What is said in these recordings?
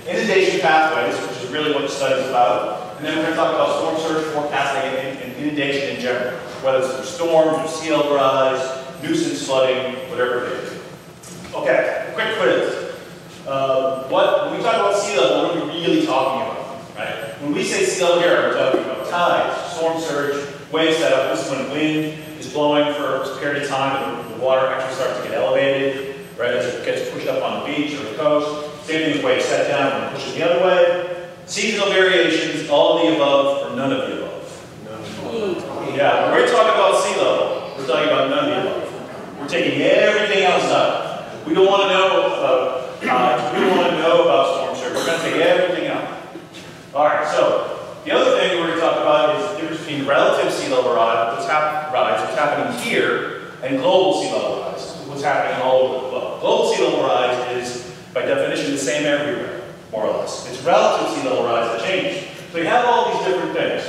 Inundation pathways, which is really what the study is about. And then we're going to talk about storm surge forecasting and inundation in general, whether it's through storms or sea level rise, nuisance flooding, whatever it is. Okay, quick quiz. When we talk about sea level, what are we really talking about? Right? When we say sea level here, we're talking about tides, storm surge, wave setup. This is when wind is blowing for a period of time and the water actually starts to get elevated, right, as it gets pushed up on the beach or the coast. Same thing with wave set down when it pushes the other way. Seasonal variations, all of the above, or none of the above. None. Yeah, when we're talking about sea level, we're talking about none of the above. We're taking everything outside. We don't want to know about tides. We don't want to know about storm surge. We're going to take everything out. All right, so the other thing we're going to talk about is the difference between relative sea level rise, what's happening here, and global sea level rise, what's happening all over the globe. Global sea level rise is, by definition, the same everywhere, more or less. It's relative sea level rise that changes. So you have all these different things.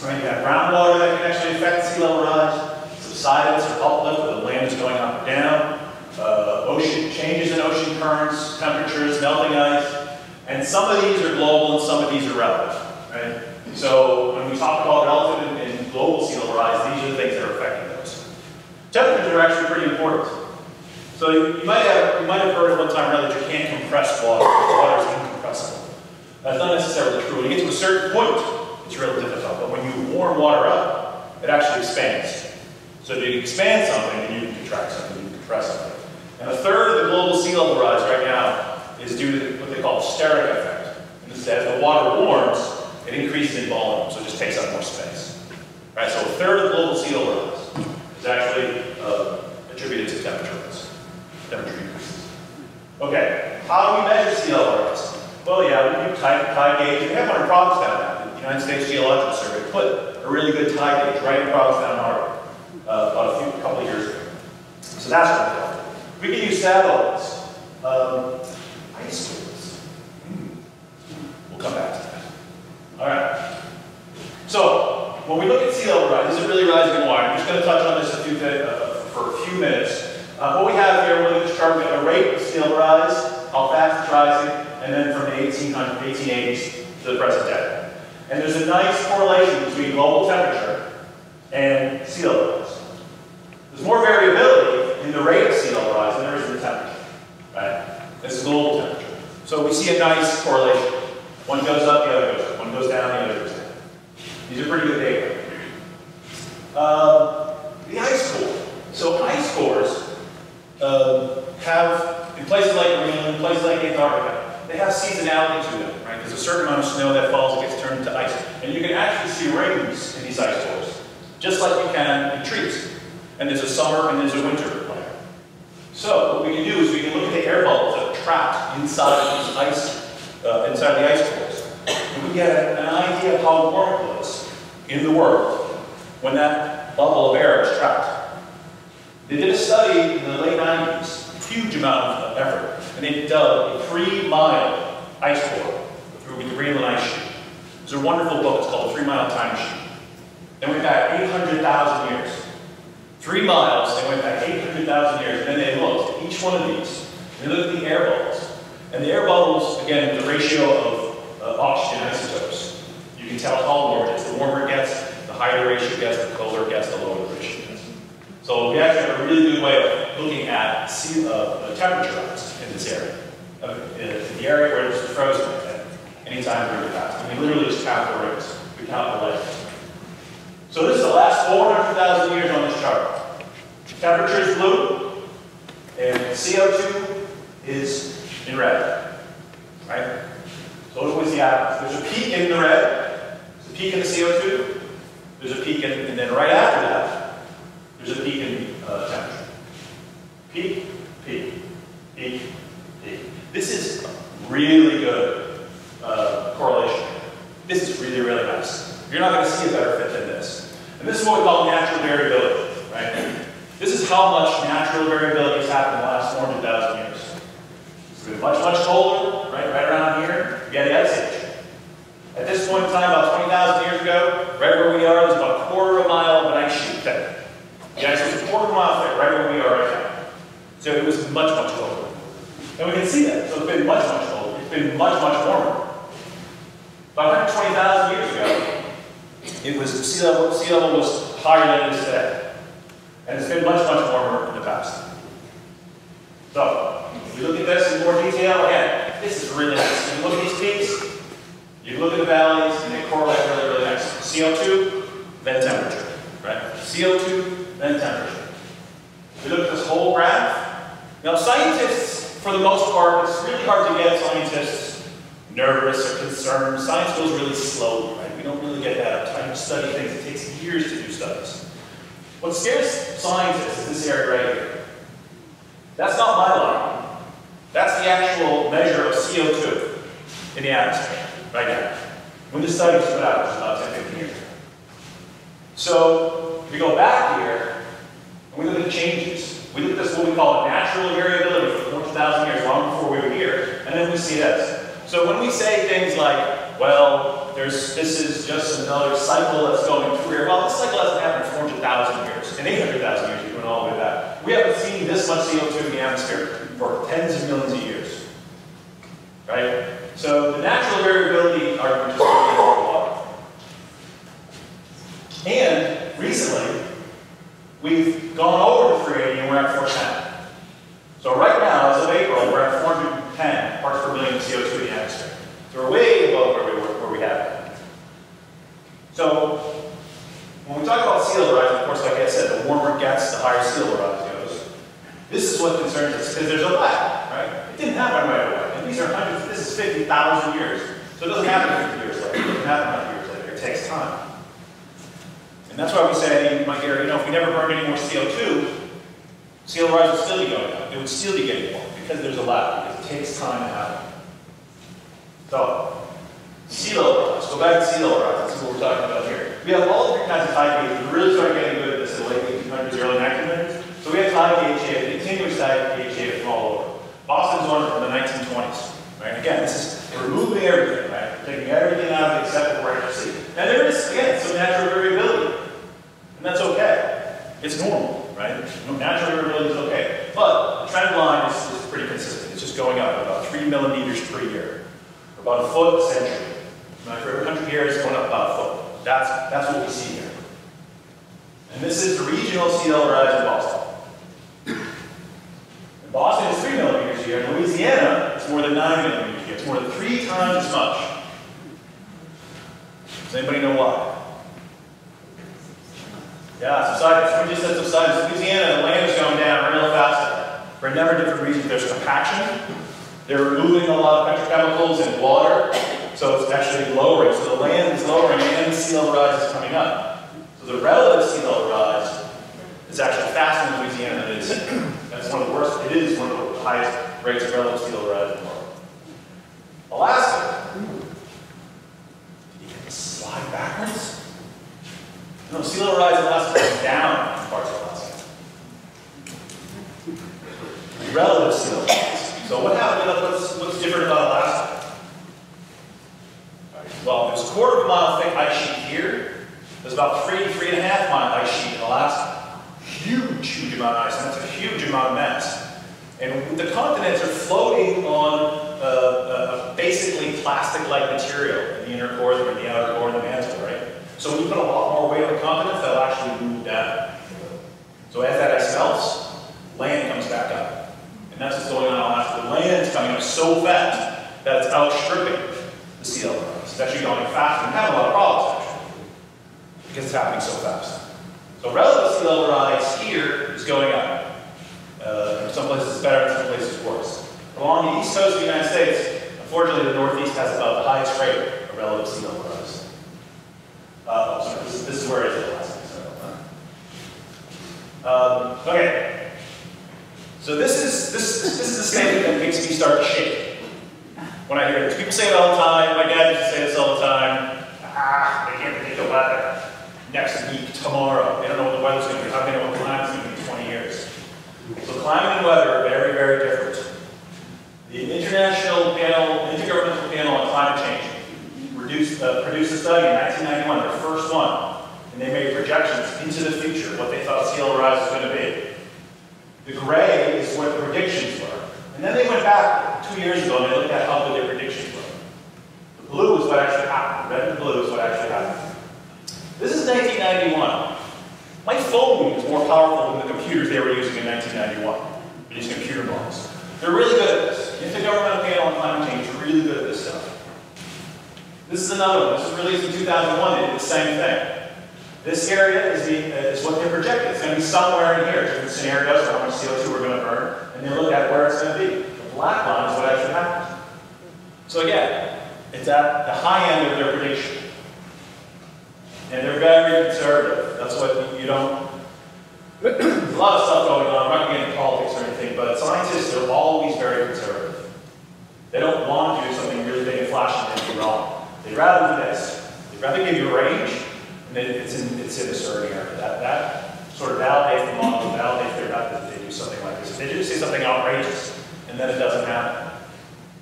Right? You have groundwater that can actually affect sea level rise, subsidence or uplift where the land is going up or down, ocean changes in ocean currents, temperatures, melting ice, and some of these are global and some of these are relative. Right? So when we talk about relative and global sea level rise, these are the things that are affecting those. Temperatures are actually pretty important. So you might have heard at one time rather that you can't compress water. Water is incompressible. That's not necessarily true. When you get to a certain point, it's really difficult. But when you warm water up, it actually expands. So if you expand something, then you can contract something, you can compress something. And a third of the global sea level rise right now is due to what they call the steric effect. And this is as the water warms, it increases in volume, so it just takes up more space. Right? So a third of the global sea level rise is actually attributed to temperature rise. Temperature increases. Okay, how do we measure sea level rise? Well, yeah, we do tide gauge. We have one in Provincetown now. The United States Geologist Survey put a really good tide gauge right in Provincetown Harbor about a couple of years ago. So that's what we call it. We can use satellites. Ice cores. We'll come back to that. All right. So when we look at sea level rise, is it really rising in water? I'm just going to touch on this for a few minutes. What we have here, we're looking at chart a rate of sea level rise, how fast it's rising, and then from the 1880s to the present day. And there's a nice correlation between global temperature and sea level rise. There's more variability in the rate of sea level rise than there is in the temperature. Right? It's global temperature. So we see a nice correlation. One goes up, the other goes up. One goes down, the other goes down. These are pretty good data. The ice core. So ice cores have, in places like Greenland, places like Antarctica, they have seasonality to them, right? There's a certain amount of snow that falls that gets turned into ice. And you can actually see rings in these ice cores, just like you can in trees. And there's a summer and there's a winter layer. So what we can do is we can look at the air bubbles that are trapped inside these inside the ice cores. And we get an idea of how warm it was in the world when that bubble of air is trapped. They did a study in the late 90s, a huge amount of effort, and they dug a 3-mile ice core through the Greenland ice sheet. There's a wonderful book, it's called The 3-Mile Time Machine. They went back 800,000 years. 3 miles, they went back 800,000 years, and then they looked at each one of these. And they looked at the air bubbles. And the air bubbles, again, the ratio of oxygen isotopes. You can tell how warm it is. The warmer it gets, the higher the ratio gets, the colder it gets, the lower the ratio gets. So we actually have a really good way of looking at temperature rise in this area. In the area where it's frozen at any time during the past. And we literally just count the rings. We count the layers. So this is the last 400,000 years on this chart. Temperature is blue, and CO2 is in red, right? So look what's the atoms. There's a peak in the red, there's a peak in the CO2, there's a peak in, and then right after that, there's a peak in temperature. Peak, peak, peak, peak. This is really good correlation. This is really, really nice. You're not going to see a better fit than this. And this is what we call natural variability, right? This is how much natural variability has happened in the last 400,000 years. It's been much, much colder, right around here. We had the Ice Age. At this point in time, about 20,000 years ago, right where we are, there's about 1/4 mile of an ice sheet thick. The ice was 1/4 mile thick, right where we are right now. So it was much, much colder. And we can see that. So it's been much, much colder. It's been much, much warmer. About 120,000 years ago, it was sea level was higher than it is today. And it's been much, much warmer in the past. So, if we look at this in more detail, again, this is really nice. You look at these peaks, you look at the valleys, and they correlate really, really nice. CO2, then temperature, right? CO2, then temperature. If we look at this whole graph, now scientists, for the most part, it's really hard to get scientists nervous or concerned. Science goes really slowly, right? We don't really get that uptime to study things. It takes years to do studies. What scares scientists is this area right here. That's not my line. That's the actual measure of CO2 in the atmosphere right now. When the study was put out, it was about 10, 15 years ago. So we go back here, and we look at the changes. We look at this, what we call natural variability for 400,000 years, long before we were here, and then we see this. So when we say things like, well, this is just another cycle that's going through here. Well, this cycle hasn't happened for 400,000 years. In 800,000 years, you went all the way back. We haven't seen this much CO2 in the atmosphere for tens of millions of years. Right? So the natural variability argument is really important. And recently, we've gone over to 380 and we're at 410. So right now, as of April, we're at 410 parts per million CO2 in the atmosphere. So we're way above where we have been. So when we talk about sea level rise, of course, like I said, the warmer it gets, the higher sea level rise goes. This is what concerns us, because there's a lag, right? It didn't happen right away. And these are hundreds, this is 50,000 years. So it doesn't happen 50 years later. It doesn't happen 100 years later. It takes time. And that's why we say, Mike, if we never burned any more CO2, sea level rise would still be going up. It would still be getting warm, because there's a lag, because it takes time to happen. So, sea level rise. Go back to sea level rise. That's what we're talking about here. We have all different kinds of tide gauges. We really started getting good at this in the late 1800s, early 1900s. So we have tide gauge data, continuous tide gauge data from all over. Boston's one from the 1920s. Right? Again, this is removing everything, right? Taking everything out of it except what we're actually seeing. And there is, again, some natural variability. And that's okay. It's normal, right? Natural variability is okay. But the trend line is pretty consistent. It's just going up about 3 millimeters per year. About a foot a century. Right? For every 100 years, it's going up about a foot. That's what we see here. And this is the regional sea level rise in Boston. In Boston, it's 3 millimeters a year. In Louisiana, it's more than 9 millimeters a year. It's more than 3 times as much. Does anybody know why? Yeah, subsidence. We just said subsidence. Louisiana, the land is going down real fast. For a number of different reasons. There's compaction. They're removing a lot of petrochemicals and water, so it's actually lowering. So the land is lowering and the sea level rise is coming up. So the relative sea level rise is actually faster in Louisiana than it is. That's one of the worst. It is one of the highest rates of relative sea level rise in the world. Alaska. Did you get the slide backwards? No, sea level rise in Alaska is down in parts of Alaska. Relative sea level rise. So what happened this quarter of a mile thick ice sheet here. There's about 3.5 mile ice sheet in Alaska. Huge amount of ice, and that's a huge amount of mass. And the continents are floating on basically plastic-like material in the inner core, or in the outer core, and the mantle, right? So when you put a lot more weight on the continents, they'll actually move down. So as that ice melts, land comes back up. And that's what's going on in Alaska. The land's coming up so fast that it's outstripping the sea level rise. It's actually going faster and having a lot of problems, actually, because it's happening so fast. So relative sea level rise here is going up. In some places better, in some places worse. Along the east coast of the United States, unfortunately the Northeast has about the highest rate of relative sea level rise. Sorry, this is where it is Alaska. Okay. So this is the statement that makes me start to shake when I hear this. People say it all the time. My dad used to say this all the time. They can't predict the weather next week, tomorrow. They don't know what the weather's going to be. How do they know what climate's going to be in 20 years? So climate and weather are very, very different. The International Panel, Intergovernmental Panel on Climate Change produced a study in 1991, their first one, and they made projections into the future, what they thought sea level rise was going to be. The gray is what the predictions were. And then they went back 2 years ago and they looked at how good their predictions were. The blue is what actually happened. Red and blue is what actually happened. This is 1991. My phone is more powerful than the computers they were using in 1991. These computer models. They're really good at this. The Intergovernmental Panel on Climate Change is really good at this stuff. This is another one. This was released in 2001. They did the same thing. This area is what they projected. It's going to be somewhere in here. Different scenarios for how much CO2 we're going to burn. And they look at where it's going to be. The black line is what actually happens. So again, it's at the high end of their prediction. And they're very conservative. That's what you don't... There's a lot of stuff going on. I'm not getting into politics or anything, but scientists are always very conservative. They don't want to do something really big and flashy and be wrong. They'd rather do this. They'd rather give you a range, and then it's in a certain area. That sort of validates the model, validates their method if they do something like this. If they do say something outrageous, and then it doesn't happen,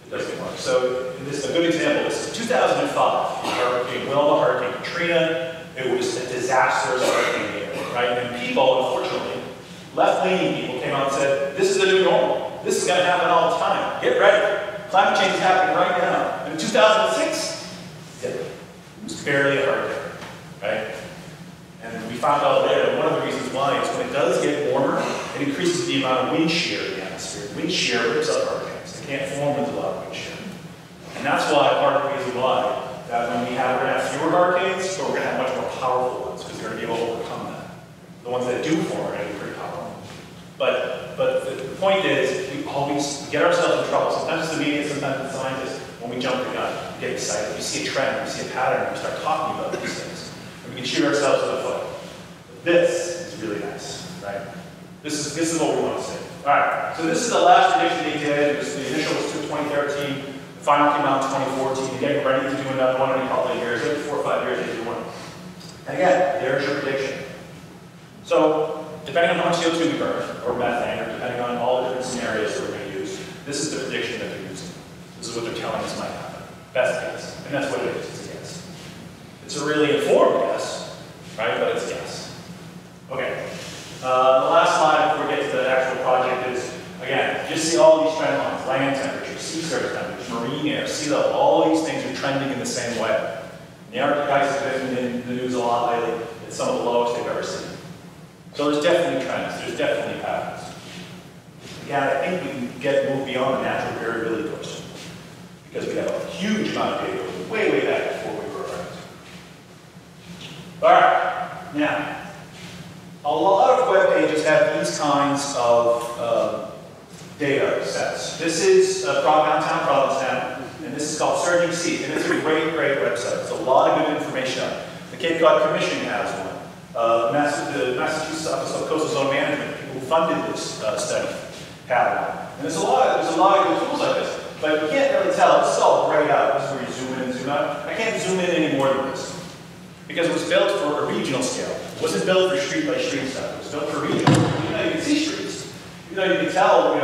it doesn't work. So this is a good example. This is 2005, Hurricane Wilma, Hurricane Katrina. It was a disastrous hurricane year, right? And people, unfortunately, left-leaning people came out and said, this is the new normal. This is going to happen all the time. Get ready. Climate change is happening right now. And in 2006, it was barely a hurricane, right? And we found out later that one of the reasons why is when it does get warmer, it increases the amount of wind shear in the atmosphere. Wind shear rips up hurricanes. They can't form with a lot of wind shear. And that's why, part of the reason why, that when we're going to have fewer hurricanes, but we're going to have much more powerful ones, because they're going to be able to overcome that. The ones that do form are going to be pretty powerful. But the point is, we always get ourselves in trouble. Sometimes it's the media, sometimes it's the scientists. When we jump the gun, we get excited. We see a trend, we see a pattern, we start talking about these things. And we can shoot ourselves in the foot. This is really nice, right? This is what we want to see. All right, so this is the last prediction they did. The initial was 2013. The final came out in 2014. They're getting ready to do another one in a couple of years. Every 4 or 5 years they do one. And again, there's your prediction. So, depending on how much CO2 we burn, or methane, or depending on all the different scenarios that we're going to use, this is the prediction that they're using. This is what they're telling us might happen. Best guess. And that's what it is. It's a guess. It's a really informed guess, right? But it's a guess. Okay. The last slide before we get to the actual project is, again, just see all these trend lines. Land temperature, sea surface temperature, marine air, sea level. All these things are trending in the same way. The Arctic ice has been in the news a lot lately. It's some of the lowest they've ever seen. So there's definitely trends. There's definitely patterns. Yeah, I think we can move beyond the natural variability question, because we have a huge amount of data going way back before we were around. All right, now, a lot of web pages have these kinds of data sets. This is downtown Provincetown, and this is called Surging Seas, and it's a great website. There's a lot of good information on it. The Cape Cod Commission has one. The Massachusetts Office of Coastal Zone Management, people who funded this study, have one. And there's a lot of good tools like this, but you can't really tell. This is all grayed out. This is where you zoom in and zoom out. I can't zoom in any more than this, because it was built for a regional scale. It wasn't built for street-by-street stuff. It was built for regional. You can see streets. You can tell,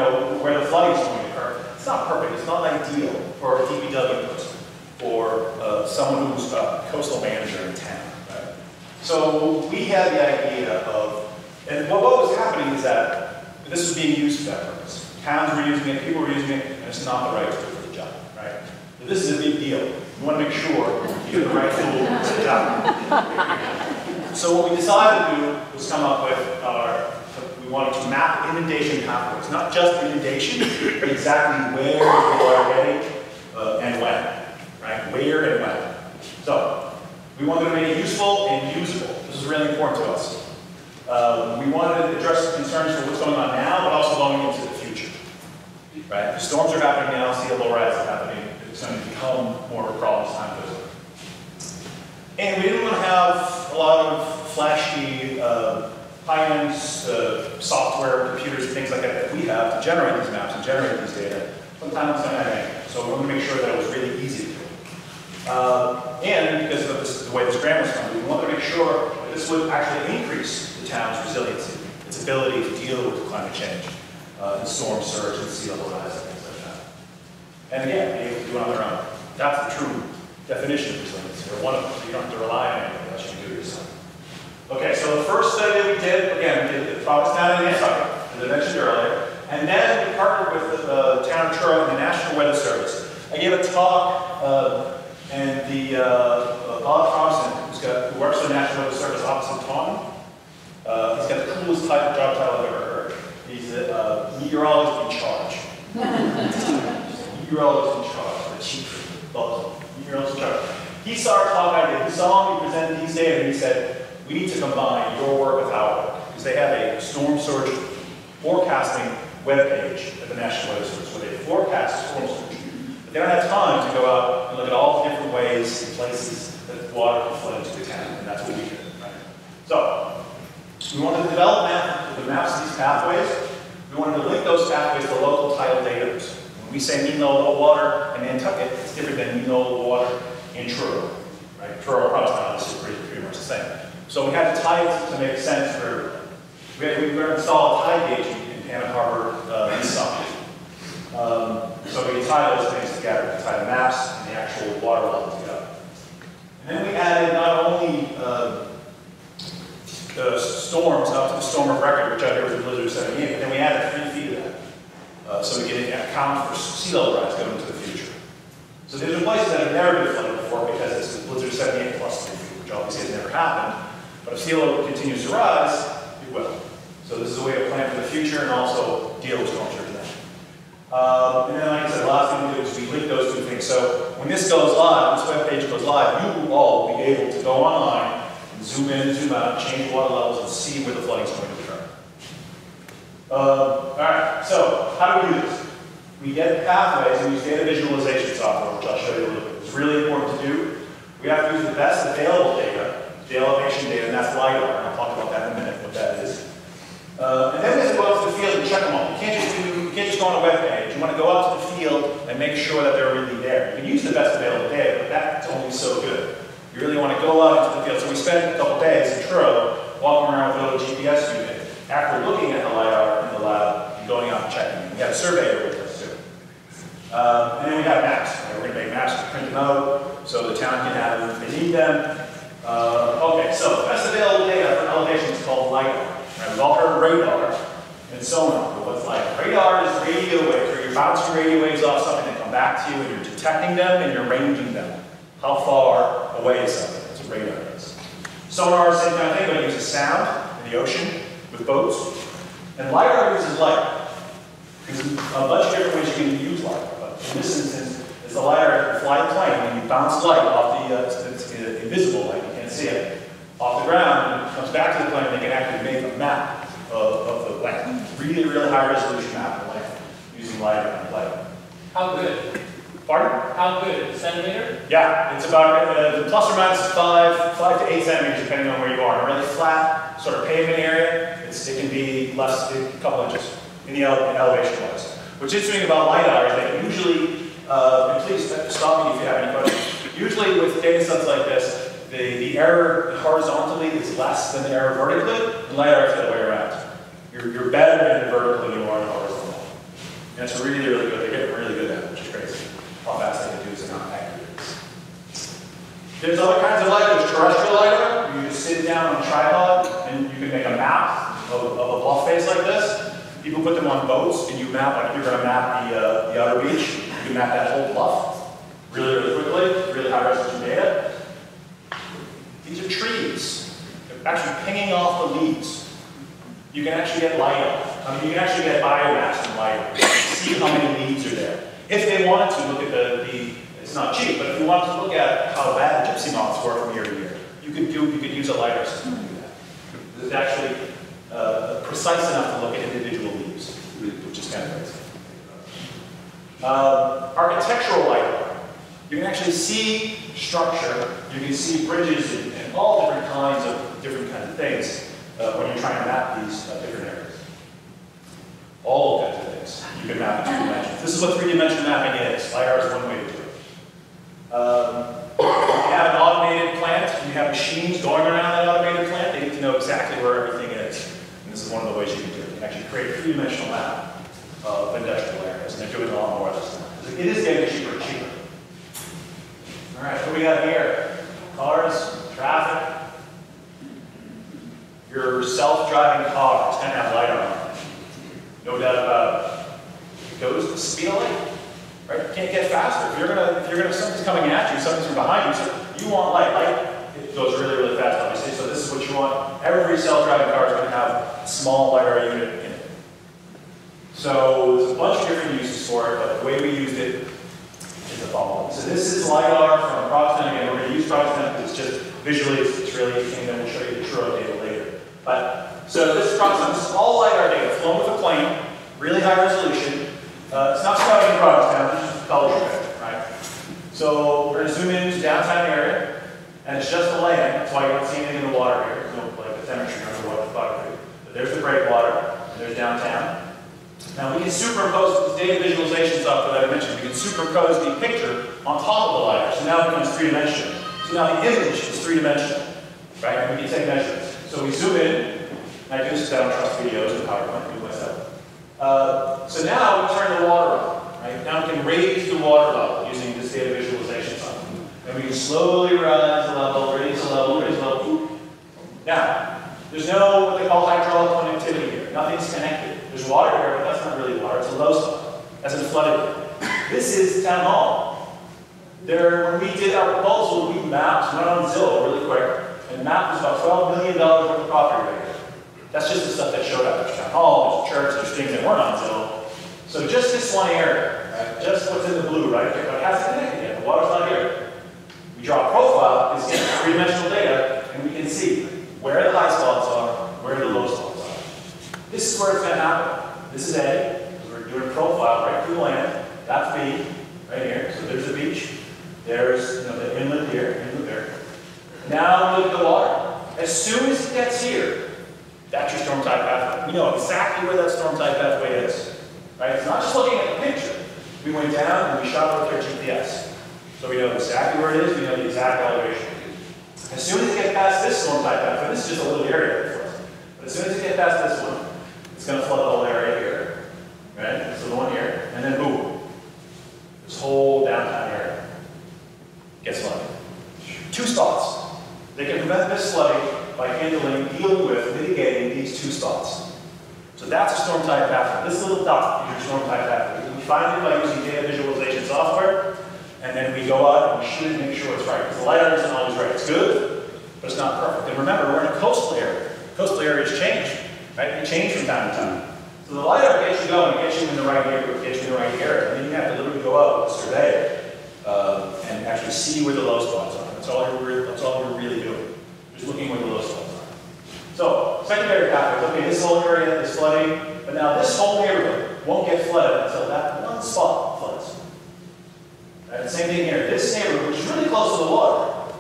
where the flooding is going to occur. It's not perfect. It's not ideal for a DPW person. for someone who's a coastal manager in town. Right? So we had the idea of, and what was happening is that this was being used for that purpose. Towns were using it, people were using it, and it's not the right tool for the job. Right? So this is a big deal. We want to make sure you get the right tool for the job. So what we decided to do was come up with we wanted to map inundation pathways, not just inundation, but exactly where people are heading and when, right? Where and when. So we wanted to make it useful and usable. This is really important to us. We wanted to address concerns for what's going on now, but also going into the future. Right? The storms are happening now, sea level rise is happening. It's going to become more of a problem as time goes on. And we didn't want to have a lot of flashy, high-end software, computers, and things like that that we have to generate these maps and generate these data. Sometimes it's not anything. So we wanted to make sure that it was really easy to do. And because of the way this grant was funded, we wanted to make sure that this would actually increase the town's resiliency, its ability to deal with climate change, and storm surge and sea level rise and things like that. And again, be able to do it on their own. That's the true definition of resiliency, or one of them. So you don't have to rely on anything unless you can do it yourself. Okay, so the first study that we did, again, we did the Provincetown and Nantucket, as I mentioned earlier, and then we partnered with the town of Truro and the National Weather Service. I gave a talk, and the Bob Thompson, who works for the National Weather Service opposite Taunton, he's got the coolest job title I've ever heard. He's a meteorologist in charge. Meteorologist in charge, the chief of Ballston. Meteorologist in charge. He saw our talk I did. He saw me present these data, and he said, we need to combine your work with our work. Because they have a storm surge forecasting webpage at the National Weather Service where they forecast storm surge. But they don't have time to go out and look at all the different ways and places that water can flow into the town, and that's what we did. Right? So, we wanted to develop the maps of these pathways. We wanted to link those pathways to local tidal data. When we say mean low water in Nantucket, it's different than mean low water in Truro. Right? Truro and Provincetown is pretty much the same. So we had to tie it to make sense for, we were going to install a tide gauge in Pamet Harbor this summer. So we can tie those things together, we can tie the maps and the actual water level together. And then we added not only the storms up to the storm of record, which I heard was a blizzard of 78, but then we added 3 feet of that. So we can account for sea level rise going into the future. So there's been places that have never been flooded before because it's a blizzard of 78 plus 3 feet, which obviously has never happened. But if sea level continues to rise, it will. So this is a way to plan for the future and also deal with storm surge then. And then, like I said, the last thing we do is we link those 2 things. So when this goes live, this web page goes live, you will all be able to go online and zoom in, zoom out, change water levels, and see where the flooding is going to occur. All right. So how do we do this? We get pathways and use data visualization software, which I'll show you a little bit. It's really important to do. We have to use the best available data. The elevation data, and that's LiDAR, and I'll talk about that in a minute, what that is. And then we have to go out to the field and check them all. You can't just go on a web page. You want to go out to the field and make sure that they're really there. You can use the best available data, but that's only so good. You really want to go out into the field. So we spent a couple days in Truro walking around with a little GPS unit after looking at the LiDAR in the lab and going out and checking. We had a surveyor with us too. And then we have maps. We're going to make maps and print them out so the town can have them if they need them. Okay, so the best available data for elevation is called LiDAR. Right? We've all heard of radar and sonar, but what's LiDAR? Radar is radio waves, where you're bouncing radio waves off something that come back to you, and you're detecting them and you're ranging them. How far away is something? That's what radar is. Sonar is the same kind of thing, but it uses sound in the ocean with boats. And LiDAR uses light. There's a bunch of different ways you can use LiDAR, but in this instance, it's the LiDAR, you fly a plane, and you bounce light off the, it's invisible light. See it off the ground, and it comes back to the plane, and they can actually make a map of the land. Really, really high resolution map of the land using LiDAR and light. How good? Pardon? How good? Centimeter? Yeah, it's about plus or minus 5 to 8 centimeters depending on where you are. In a really flat sort of pavement area, it can be less, a couple inches in the elevation wise. What's interesting about LiDAR is that usually, and please stop me if you have any questions, usually with data sets like this, the error horizontally is less than the error vertically, and LiDAR is the other way around. You're better in the vertical than you are in the horizontal. And it's really, really good. They get really good at it, which is crazy. How fast they can do is and how accurate it is. There's other kinds of LiDAR. There's terrestrial LiDAR. You just sit down on a tripod and you can make a map of a bluff face like this. People put them on boats and you map, like if you're going to map the outer beach, you can map that whole bluff really, really quickly, really high resolution data. These are trees. They're actually pinging off the leaves. You can actually get LiDAR. I mean, you can actually get biomass from LiDAR. See how many leaves are there. If they wanted to look at it's not cheap, but if you wanted to look at how bad gypsy moths were from year to year, you could use a LiDAR system to do that. It's actually precise enough to look at individual leaves, which is kind of crazy. Architectural LiDAR. You can actually see structure. You can see bridges and all different kinds of things when you're trying to map these different areas. All kinds of things you can map in 2 dimensions. This is what 3-dimensional mapping is. LiDAR is one way to do it. You have an automated plant, and you have machines going around that automated plant. They need to know exactly where everything is. And this is one of the ways you can do it. You can actually create a 3-dimensional map of industrial areas, and they're doing a lot more of this now. It is getting cheaper and cheaper. All right, what do we got here? Cars, traffic. Your self-driving car is going to have LiDAR on it. No doubt about it. It goes the speed of light. Right? You can't get faster. If something's coming at you, something's from behind you, so you want light. It goes really, really fast, obviously. So this is what you want. Every self-driving car is going to have a small LiDAR unit in it. So there's a bunch of different uses for it, but the way we used it is the following. So this is LiDAR from Provincetown. Again, we're going to use Provincetown because it's just visually, it's really interesting. Then we'll show you the Truro data later. So this is Provincetown. This is all LiDAR data flown with a plane, really high resolution. It's not snowing in Provincetown, it's just color effect, right? So we're going to zoom into downtown area, and it's just the land. That's why you don't see anything in the water here. There's no like the temperature underwater photography. But there's the breakwater, and there's downtown. Now we can superimpose the data visualization software that I mentioned. We can superimpose the picture on top of the LiDAR. So now it becomes 3-dimensional. So now the image is 3-dimensional, right? And we can take measurements. So we zoom in. I do this because I don't trust videos and PowerPoint. Do myself. So now we turn the water on, right? Now we can raise the water level using this data visualization software. And we can slowly rise the level, raise the level, raise the level. Now, there's no what they call hydraulic connectivity here. Nothing's connected. There's water here, but that's not really water. It's a low spot. That's in flooded. This is town hall. When we did our proposal, we mapped, went on Zillow really quick, and mapped was about $12 million worth of property right here. That's just the stuff that showed up. There's town hall, there's church, there's things that weren't on Zillow. So just this one area, right? Just what's in the blue, right? But it hasn't connected yet. The water's not here. We draw a profile, it's getting 3-dimensional data, and we can see where the high spots are, where the low spots are. This is where it's going to happen. This is A, because we're doing a profile right through the land. That's B, right here. So there's the beach. There's the inlet here, inlet there. Now look at the water. As soon as it gets here, that's your storm type pathway. We know exactly where that storm type pathway is. Right? It's not just looking at the picture. We went down and we shot it with our GPS. So we know exactly where it is, we know the exact elevation. As soon as it gets past this storm type pathway, this is just a little area for us. But as soon as it gets past this one, it's going to flood the whole area here. Right? So the one here, and then boom. This whole downtown area gets flooded. 2 spots. They can prevent this flooding by dealing with, mitigating these 2 spots. So that's a storm type pathway. This little dot is your storm type pathway. We find it by using data visualization software, and then we go out and we shoot it and make sure it's right. Because the LiDAR isn't always right. It's good, but it's not perfect. And remember, we're in a coastal area. Coastal areas change, right? They change from time to time. So the LiDAR gets you going, gets you in the right neighborhood, gets you in the right area. And then you have to literally go out and survey and actually see where the low spots are. That's all you're really doing. Just looking where the low spots are. So, secondary pathways. Okay, this whole area is flooding, but now this whole neighborhood won't get flooded until that one spot floods. Right, same thing here. This neighborhood, which is really close to the water,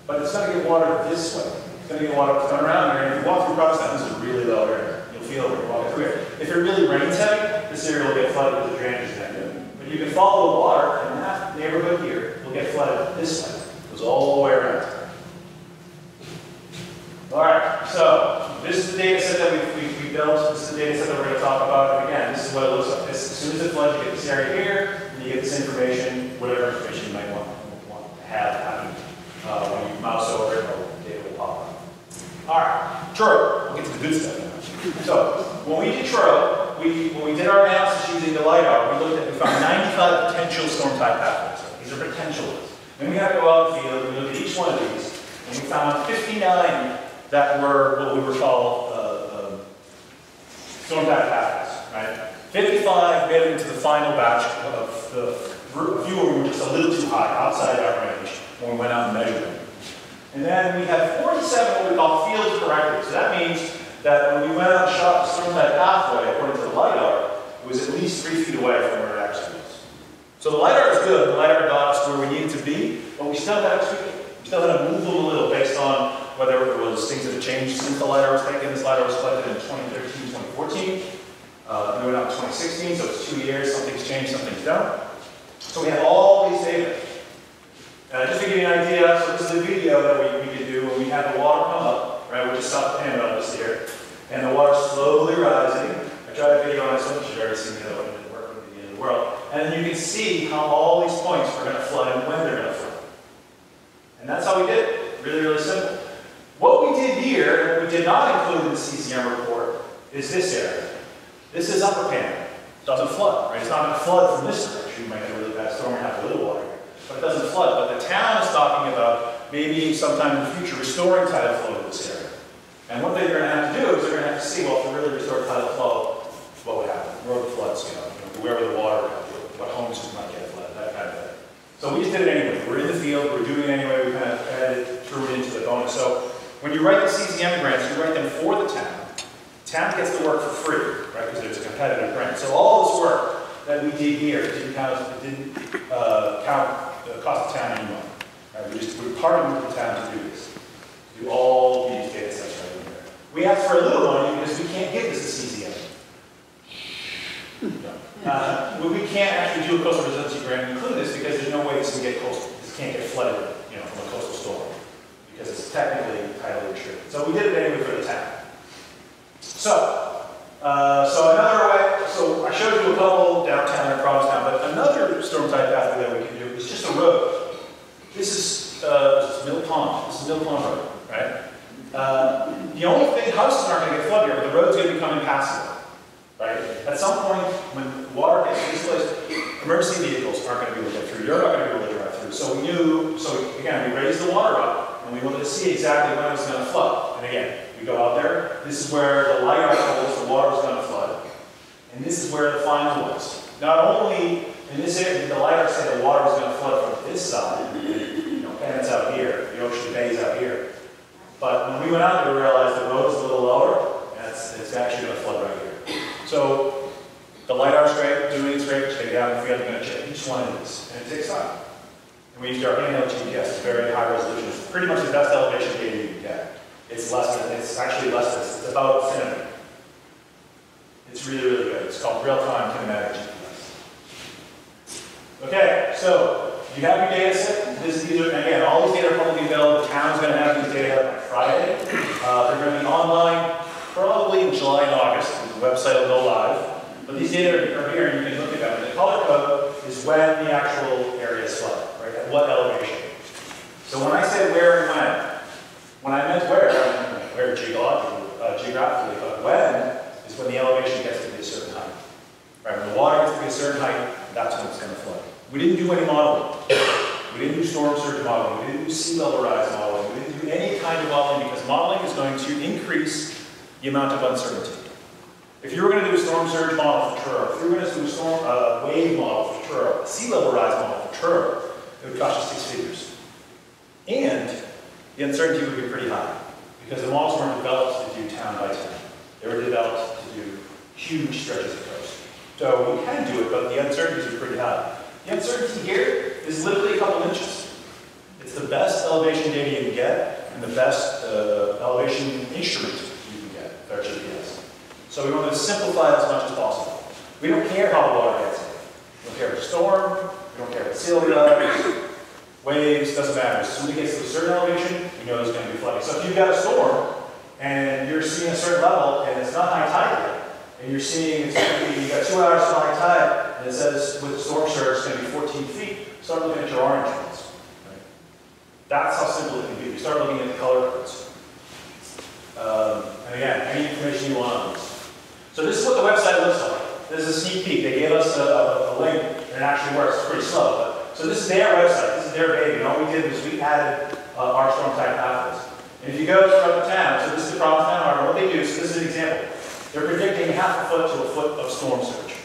but it's going to get water this way. It's going to get water coming around here. And if you walk through Provincetown, this is a really low area. You'll feel it when you're walking through here. If it really rains heavy, this area will get flooded because the drainage is that good. But you can follow the water, and that neighborhood here will get flooded this way. It goes all the way around. All right, so this is the data set that we built. This is the data set that we're going to talk about. And again, this is what it looks like. As soon as it floods, you get this area here, and you get this information, whatever information you might want to have happen when Truro, we'll get to the good stuff now. So, when we did Truro, when we did our analysis using the LiDAR, we found 95 potential storm type pathways. These are potential ones. Then we had to go out in the field, and we looked at each one of these, and we found 59 that were what we were called storm type pathways, right? 55 made it into the final batch of the few were just a little too high, outside our range, when we went out and measured them. And then we had 47 what we call field corrected. So that means that when we went out and shot the storm type pathway, according to the LiDAR, it was at least 3 feet away from where it actually was. So the LiDAR is good. The LiDAR got us where we needed to be, but we still had to tweak it. We still had to move them a little based on whether it was things that had changed since the LiDAR was taken. This LiDAR was collected in 2013, 2014. And we went out in 2016, so it's 2 years. Something's changed, something's done. So we have all these data. Just to give you an idea, so this is a video that we could do when we had the water come up, right? We just saw the Pamet this here, and the water slowly rising. I tried a video on this one, which you've already seen, it didn't work at the end of the world. And then you can see how all these points are going to flood and when they're going to flood. And that's how we did it. Really, really simple. What we did here, what we did not include in the CCM report, is this area. This is upper Pamet. It doesn't flood, right? It's not going to flood from this direction. You might get a really bad storm and have a little water here. But it doesn't flood. But the town is talking about maybe sometime in the future restoring tidal flow to this area. And what they're going to have to do is they're going to have to see, well, if they really restore tidal flow, what would happen? Where would the floods go? Wherever the water goes, what homes might get flooded, that kind of thing. So we just did it anyway. We're in the field, we're doing it anyway, we kind of added, threw it into the bonus. So when you write the CCM grants, you write them for the town. The town gets the work for free, right? Because it's a competitive grant. So all this work that we did here didn't count cost the town any money. Right? We partnered with the town to do this. To do all these data sets right in there. We asked for a little money because we can't give this to CCM. No. We can't actually do a coastal resiliency grant and include this because there's no way this can get coastal. This can't get flooded, from a coastal storm because it's technically tidally restricted. So we did it anyway for the town. So another way. So I showed you a couple downtown and Provincetown, but another storm type pathway that we can do is just a road. This is Mill Pond. This is Mill Pond Road, right? The only thing, houses aren't going to get flooded here, but the road's going to become impassable. Right? At some point, when water gets to this place, emergency vehicles aren't going to be able to get through. You're not going to be able to drive through. So again, we raised the water up, and we wanted to see exactly when it was going to flood. And again, we go out there. This is where the LiDAR told us the water was going to flood. And this is where the final was. Not only in this area, the LiDAR said the water was going to flood from this side. Pamet's out here. The Ocean Bay's out here. But when we went out there, we realized the road is a little lower, and it's actually going to flood right here. So the LiDAR's great, doing its great, take it out in the field, you're going to check each one of these, and it takes time. And we used our handheld GPS, it's very high resolution. It's pretty much the best elevation data you can get. It's actually less than this. It's about a centimeter. It's really, really good. It's called real-time kinematic GPS. Okay, so you have your data set. Again, all these data are publicly available. The town's going to have these data by Friday. They're going to be online probably in July and August. The website will go live. But these data are here and you can look at them. And the color code is when the actual area is flooded, right? At what elevation. So when I said where and when I meant where, I meant where geographically, but when is when the elevation gets to be a certain height. Right? When the water gets to be a certain height, that's when it's going to flood. We didn't do any modeling. We didn't do storm surge modeling. We didn't do sea level rise modeling. We didn't do any kind of modeling because modeling is going to increase the amount of uncertainty. If you were going to do a storm surge model for Truro, if you were going to do a wave model for Truro, a sea level rise model for Truro, it would cost you 6 figures. And the uncertainty would be pretty high because the models weren't developed to do town by town. They were developed to do huge stretches of coast. So we can do it, but the uncertainties are pretty high. The uncertainty here is literally a couple inches. It's the best elevation data you can get and the best elevation instrument you can get with our GPS. So we want to simplify it as much as possible. We don't care how the water gets in. We don't care if it's a storm, we don't care if it's sea level, waves, doesn't matter. As soon as it gets to a certain elevation, we know there's going to be flooding. So if you've got a storm and you're seeing a certain level and it's not high tide yet, and you're seeing it's going to be, you've got 2 hours to high tide, and it says with storm surge it's going to be 14 feet, start looking at your orange ones. Right? That's how simple it can be. We start looking at the color codes. And again, any information you want on this. So this is what the website looks like. This is a sneak peek. They gave us a link, and it actually works. It's pretty slow. But, so this is their website. This is their baby. And all we did was we added our storm type pathways. And if you go throughout the town, so this is the Provincetown Harbor, what they do, so this is an example. They're predicting half a foot to a foot of storm surge.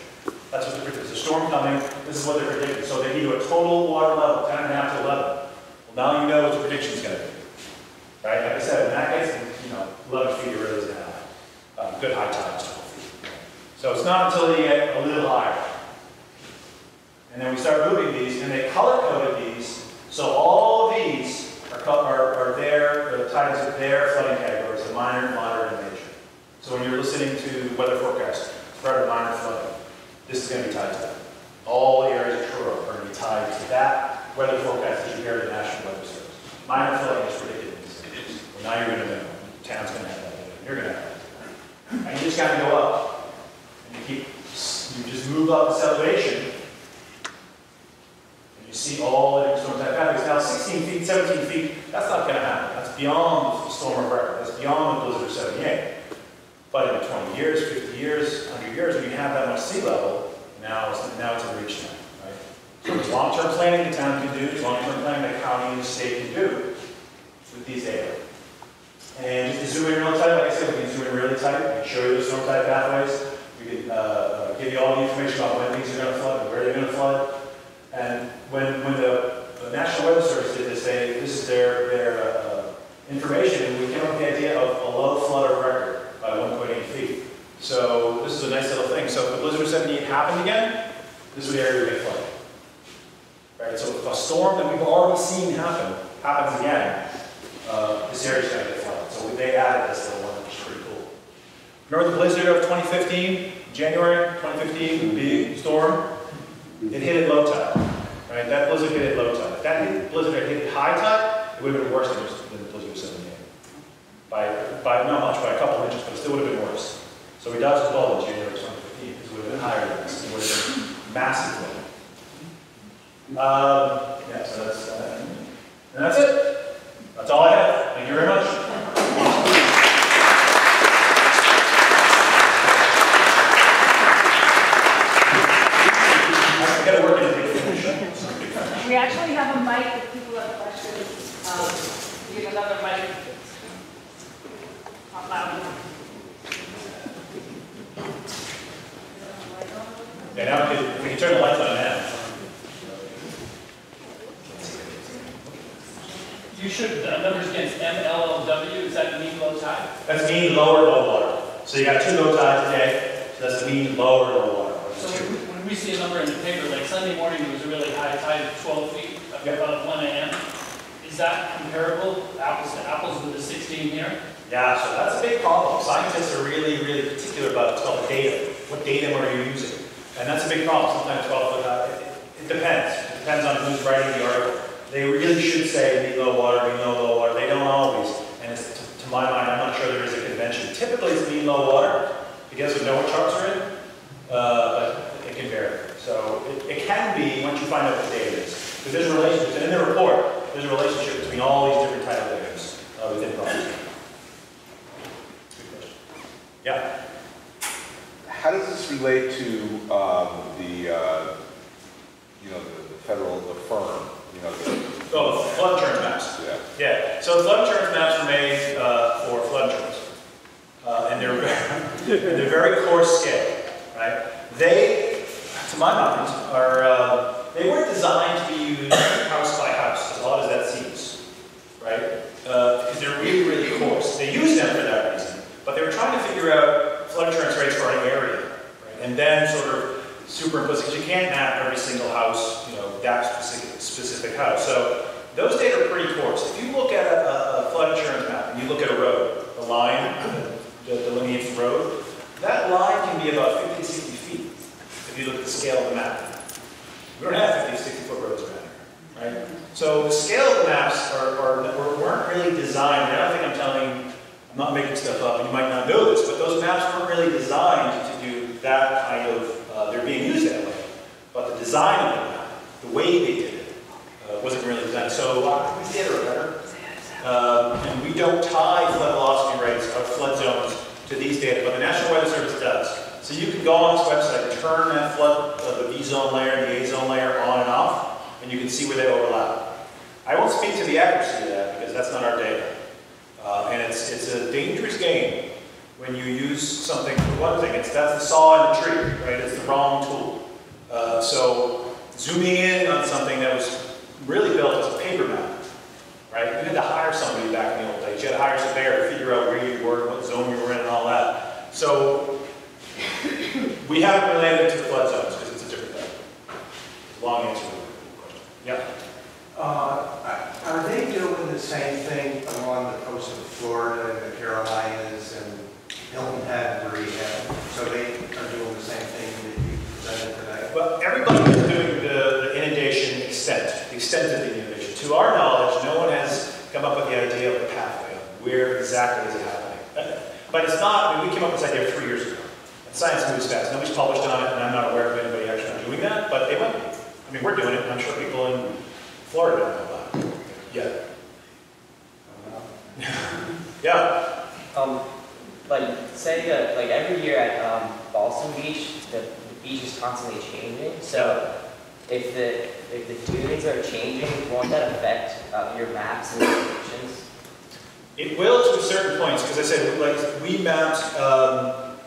That's what they're predicting. There's a storm coming. This is what they're predicting. So they give you a total water level, 10.5 to 11. Well, now you know what the prediction is going to be. Right? Like I said, when that gets, 11 feet, it really doesn't have good high tides, 12 feet. So it's not until they get a little higher. And then we start moving these, and they color-coded these, so all of these are there, the tides are their flooding categories, so minor, moderate, and major. So when you're listening to weather forecasts, start with minor flooding, this is going to be tied to that. All areas of Truro are going to be tied to that weather forecast as you hear the National Weather Service. Minor flooding is predicted in these areas. Well, now you're going to know. The town's going to have that. You're going to have that. And you just got to go up. And you just move up this elevation. And you see all the storm type pathways. Now 16 feet, 17 feet, that's not going to happen. That's beyond the storm of record. That's beyond the blizzard of 78. But in 20 years, 50 years, 100 years, when you have that much sea level, now it's in reach now, right? So there's long-term planning the town can do, there's long-term planning the county and the state can do with these data. And just to zoom in real tight, like I said, we can zoom in really tight, we can show you the storm type pathways, we can give you all the information about when things are going to flood and where they're going to flood. And when the National Weather Service did this, this is their information, and we came up with the idea of a low flood of record by 1.8 feet. So this is a nice little thing. So if the blizzard of 78 happened again, this is the area we get flooded. Right? So if a storm that we've already seen happens again, this area is going to get flooded. So they added this little one, which is pretty cool. Remember the blizzard of 2015, January 2015, the big storm? It hit at low tide. Right? That blizzard hit at low tide. If that blizzard had hit high tide, it would have been worse than the blizzard of 78. By not much, by a couple inches, but it still would have been worse. So we dodged the ball in January 2015, because it would have been higher than this. It would have been massively. Yeah, so that's and that's it. That's all I have. Thank you very much. I got to work in a big finish. We actually have a mic if people have questions. We have another mic. Not loud enough. Yeah, now if we can turn the lights on now. You should, the numbers against MLLW, is that mean low tide? That's mean low water. So you got two low tides today, so that's mean low water. So when we see a number in the paper, like Sunday morning there was a really high tide of 12 feet, about 1 a.m. Is that comparable, apples to apples, with the 16 here? Yeah, so that's a big problem. Scientists are really, really particular about what's called data. What data are you using? And that's a big problem. Sometimes 12 it depends. It depends on who's writing the article. They really should say mean low water, mean low water. They don't always. And it's, to my mind, I'm not sure there is a convention. Typically it's mean low water, because we know what charts are in, but it can vary. So it can be once you find out what the data is. Because there's a relationship, in the report, there's a relationship between all these different tidal layers within problems. Yeah. How does this relate to the federal, the firm, Oh, the flood insurance maps. Yeah. Yeah. So the flood insurance maps were made for flood insurance, and they're very coarse scale, right? They, to my mind, they weren't designed to be used house by house, as odd as that seems, right? Because they're really, really coarse. They use them for that reason, but they were trying to figure out flood insurance rates for an area, right? And then sort of superimpose, because you can't map every single house, that specific house. So those data are pretty coarse. If you look at a flood insurance map and you look at a road, the line that delineates the road, that line can be about 50 to 60 feet if you look at the scale of the map. We don't have 50 to 60 foot roads around here, right? So the scale of the maps weren't really designed. I don't think I'm not making stuff up, and you might not know this, but those maps weren't really designed to do that kind of, they're being used that way. But the design of the map, the way they did it, wasn't really designed. So these data are better. And we don't tie flood velocity rates of flood zones to these data, but the National Weather Service does. So you can go on this website and turn that flood, the V zone layer and the A zone layer on and off, and you can see where they overlap. I won't speak to the accuracy of that because that's not our data. And it's a dangerous game when you use something, for one thing, that's the saw in the tree, right? It's the wrong tool. So zooming in on something that was really built as a paper map, right? You had to hire somebody back in the old days. You had to hire a surveyor to figure out where you were, what zone you were in, and all that. So we haven't related it to the flood zones because it's a different thing. Long answer to the question. Yeah. Are they doing the same thing along the coast of Florida and the Carolinas and Hilton Head and Rehab? So they are doing the same thing that you presented today? Well, everybody is doing the inundation extent, the extent of the inundation. To our knowledge, no one has come up with the idea of a pathway. Where exactly is it happening? But it's not, I mean, we came up with this idea 3 years ago. And science moves fast. Nobody's published on it, and I'm not aware of anybody actually doing that, but they might be. I mean, we're doing it, and I'm sure people in Florida don't know about it. Yeah. Yeah. Like, say, like every year at Ballston Beach, the beach is constantly changing. So, if the dunes are changing, won't that affect your maps and locations? It will to a certain point, because I said, like, we mapped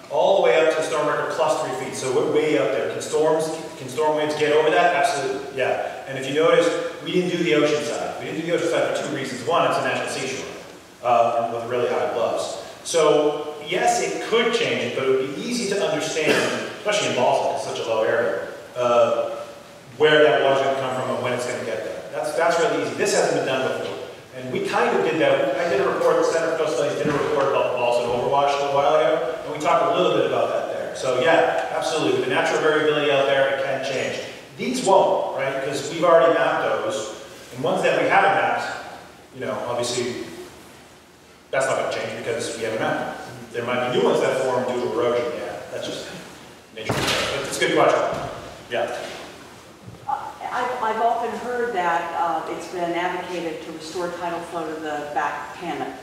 all the way up to the storm record plus 3 feet, so we're way up there. Can storm waves get over that? Absolutely, yeah. And if you notice, we didn't do the ocean side. We didn't do the ocean side for 2 reasons. One, it's a natural seashore with really high bluffs. So yes, it could change it, but it would be easy to understand, especially in Ballston, it's such a low area, where that water's going to come from and when it's going to get there. That's really easy. This hasn't been done before. And we kind of did that. I did a report, the Center for Coast Studies did a report about the Ballston overwash a little while ago, and we talked a little bit about that there. So yeah, absolutely. With the natural variability out there, it can change. These won't, right? Because we've already mapped those. And ones that we haven't mapped, you know, obviously, that's not going to change because we haven't mapped them. There might be new ones that form due to erosion. Yeah, that's just nature. But it's a good question. Yeah. I've often heard that it's been advocated to restore tidal flow to the back Pamet.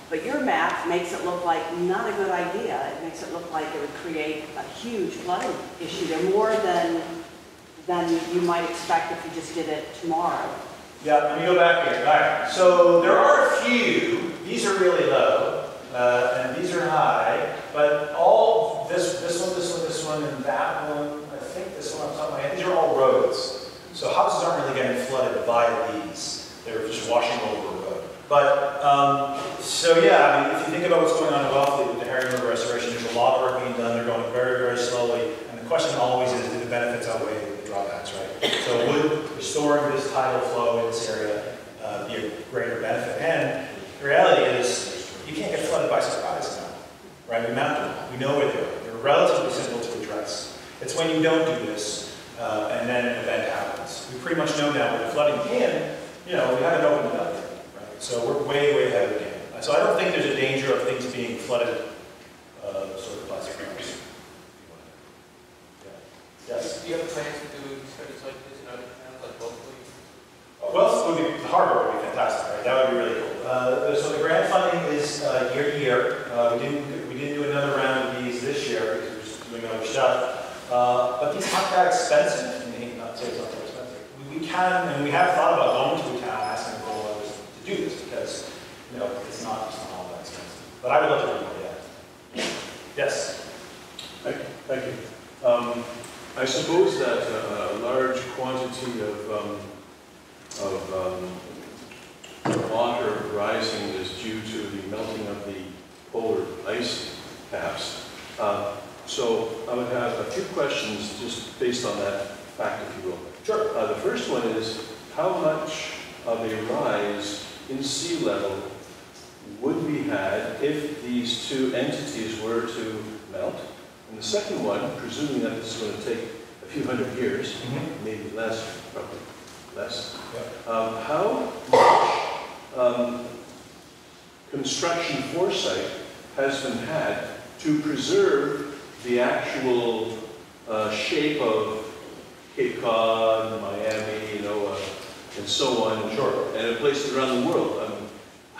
But your map makes it look like not a good idea. It makes it look like it would create a huge flooding issue. They're more than you might expect if you just did it tomorrow. Yeah, let me go back here. All right, so there are a few. These are really low, and these are high. But all this one, and that one, I think this one on top of my head, these are all roads. So houses aren't really getting flooded by these. They're just washing over a road. But, so yeah, I mean, if you think about what's going on in Wellfleet with the Herring River restoration, there's a lot of work being done. They're going very, very slowly. And the question always is, do the benefits outweigh the drawbacks, right? So would restoring this tidal flow in this area be a greater benefit? And the reality is, you can't get flooded by surprise now, right? We mapped them. We know where they are. They're relatively simple to address. It's when you don't do this, and then an event happens. We pretty much know now where the flooding can, you know, we haven't opened it up yet, right? So we're way, way ahead of the game. So I don't think there's a danger of things being flooded, sort of plastic rivers. Yes? Do you have plans to do studies like this in other towns, like locally? Well, the harbor would be fantastic, right? That would be really cool. So the grant funding is year to year. We didn't do another round of these this year because we're just doing other stuff. But these aren't that expensive. I mean, not to say it's not that expensive. We can, and we have thought about going to a town asking for others to do this because, you know, it's not all that expensive. But I would love to do more, yeah. Yes? Thank you. I suppose that a large quantity of water rising is due to the melting of the polar ice caps. So I would have a few questions just based on that fact, if you will. Sure. The first one is, how much of a rise in sea level would be had if these two entities were to melt? And the second one, presuming that this is going to take a few hundred years, maybe less, probably less, how much construction foresight has been had to preserve the actual shape of Cape Cod, Miami, you know, and so on, and places around the world?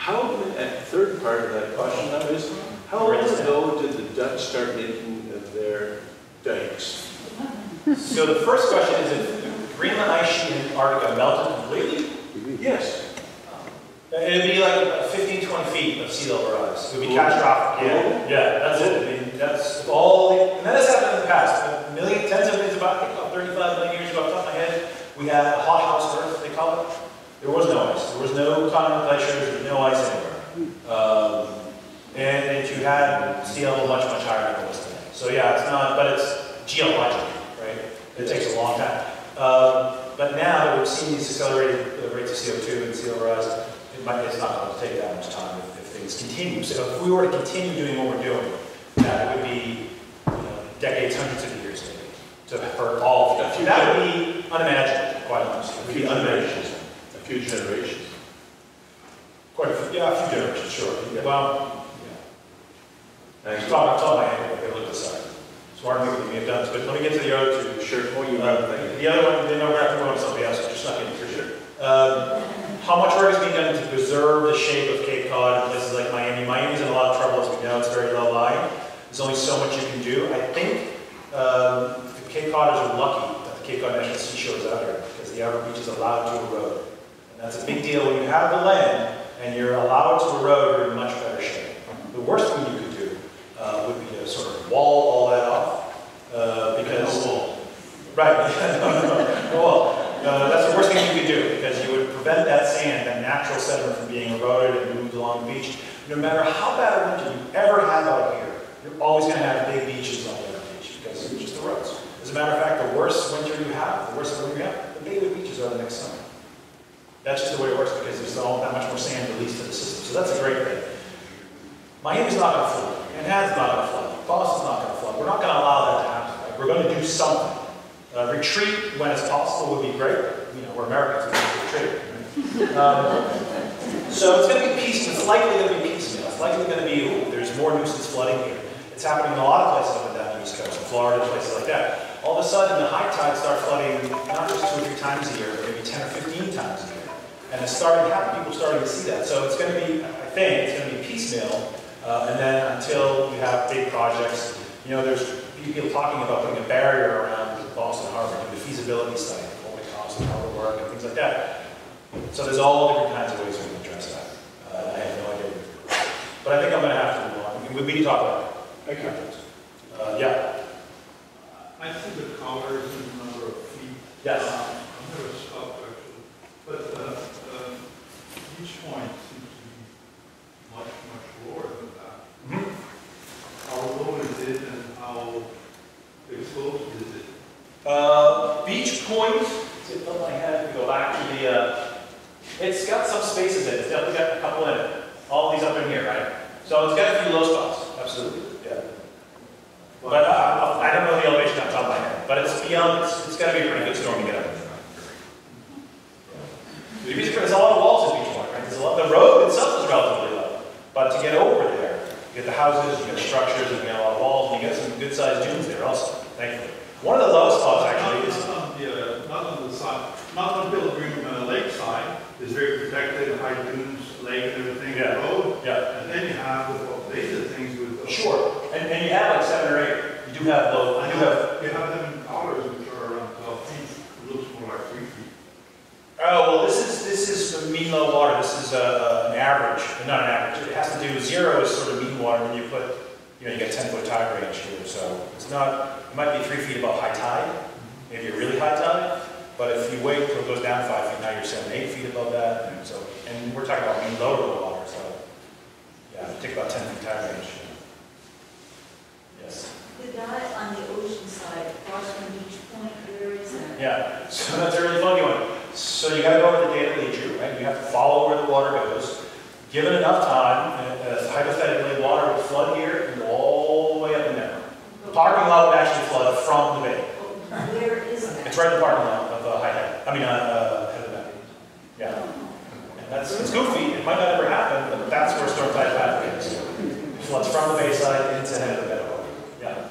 third part of that question now is, how long ago did the Dutch start making their dikes? So the first question is, if the Greenland ice sheet in Antarctica melted completely? Yes. It'd be like 15, 20 feet of sea level rise. It would be catastrophic. Yeah, that's it. I mean, that's all. And that has happened in the past. Tens of millions, about 35 million years ago, off the top of my head, we had a hot house Earth, they call it. There was no ice. There was no continental glaciers. There was no ice anywhere. And you had sea level much, much higher than it was today. So yeah, it's not, but it's geologic, right? It takes a long time. But now that we've seen these accelerated rates of CO2 and sea level rise, it's not going to take that much time if things continue. So if we were to continue doing what we're doing, that would be decades, hundreds of years maybe, for all of it. That would be unimaginable, quite honestly. It would be unimaginable. A few generations. Quite a few, yeah, a few generations, sure. Yeah. Well, yeah. I'm talking my head, okay, look at this side. Smart people than me have done this, but let me get to the other two. Sure. The other one, then we're going to have to go on to something else, just not getting through here. How much work is being done to preserve the shape of Cape Cod in places like Miami? Miami's in a lot of trouble, as we know. It's very low lying. There's only so much you can do. I think the Cape Codders are lucky that the Cape Cod National Seashore is out here, because the outer beach is allowed to erode. And that's a big deal. When you have the land and you're allowed to erode, you're in much better shape. The worst thing you could do would be to sort of wall all that off. Because... Right. No wall. That's the worst thing you could do, because you would prevent that sand, that natural sediment, from being eroded and moved along the beach. No matter how bad a winter you ever have out here, you're always going to have big beaches on the other beach, because it's just the roads. As a matter of fact, the worse winter you have, the worse winter you have, the bigger the beaches are the next summer. That's just the way it works, because there's all that much more sand released to the system. So that's a great thing. Miami's not going to flood. Manhattan's not going to flood. Boston's not going to flood. We're not going to allow that to happen. Right? We're going to do something. Retreat when it's possible would be great. We're Americans, we have to retreat. So it's going to be piecemeal. It's likely going to be piecemeal. It's likely going to be, there's more nuisance flooding here. It's happening in a lot of places up and down the East Coast, in Florida, places like that. All of a sudden, the high tides start flooding not just 2 or 3 times a year, but maybe 10 or 15 times a year. And it's starting to happen. People are starting to see that. So it's going to be, I think, it's going to be piecemeal. And then until you have big projects, there's people talking about putting a barrier around Ballston Harbor, the feasibility study, what would cost and how it would work, and things like that. So there's all different kinds of ways we can address that. I have no idea. But I think I'm going to have to move on. We need to talk about it. Thank you. Yeah. I see the colors and the number of feet. Yes. I'm going to stop actually. But each point seems to be much, much lower than that. Mm-hmm. How low is it and how exposed is it? Beach Point, it's on my head, we go back to the, it's got some spaces in it. It's definitely got a couple in it. All these up in here, right? So it's got a few low spots, absolutely, yeah. But I don't know the elevation on top of my head, but it's beyond, it's got to be a pretty good storm to get up there. There's a lot of walls at Beach Point, right? There's a lot, the road itself is relatively low, but to get over there, you get the houses, you get structures, you get a lot of walls, and you get some good-sized dunes there also, thankfully. One of the low spots actually is... Not on the side, not on Pilgrim Lake side, is very protected, high dunes, lake and everything, Yeah. road. Yeah. And then you have the beta things with... Sure, and you have like 7 or 8. You do have low, You have them in colors which are around 12 feet. It looks more like 3 feet. Oh, well, this is the mean low water. This is an average, not an average. It has to do, 0 is sort of mean water, and you put, you get 10-foot tide range here. So it's not, it might be 3 feet above high tide, maybe a really high tide. But if you wait until it goes down 5 feet, now you're 7, 8 feet above that. And we're talking about mean low water, so yeah, it takes about 10 feet tide range. Yes. The dot on the ocean side, across from Beach Point, where is that? Yeah, so that's a really funny one. So you got to go over the data lead you, right? You have to follow where the water goes. Given enough time, hypothetically, water would flood here and go all the way up in there. The parking lot would actually flood from the bay. Where is that? It's right in the parking lot of Head of the Bay. Yeah. And it's goofy. It might not ever happen, but that's where storm tide path is. It floods from the bayside into Head of the Bay. Yeah.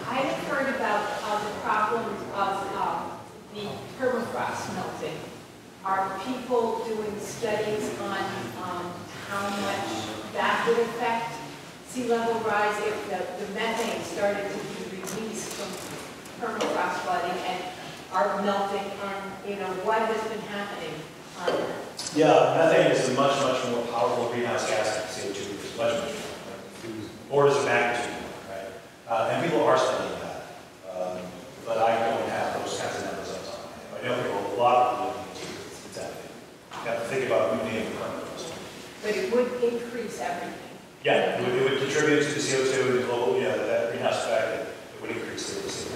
I have heard about the problem of the permafrost melting are people doing studies on how much that would affect sea level rise if the methane started to be released from permafrost flooding and are melting on, what has been happening on that? Yeah, methane is a much, much more powerful greenhouse gas than CO2. It's much, much more. Orders of magnitude more, right? And people are studying that. But I don't have those kinds of numbers up top. I know people, a lot of people looking into it. It's happening. You have to think about moving the permafrost. But it would increase everything. Yeah, it would contribute to the CO2 and the global, that greenhouse effect. It would increase the CO2.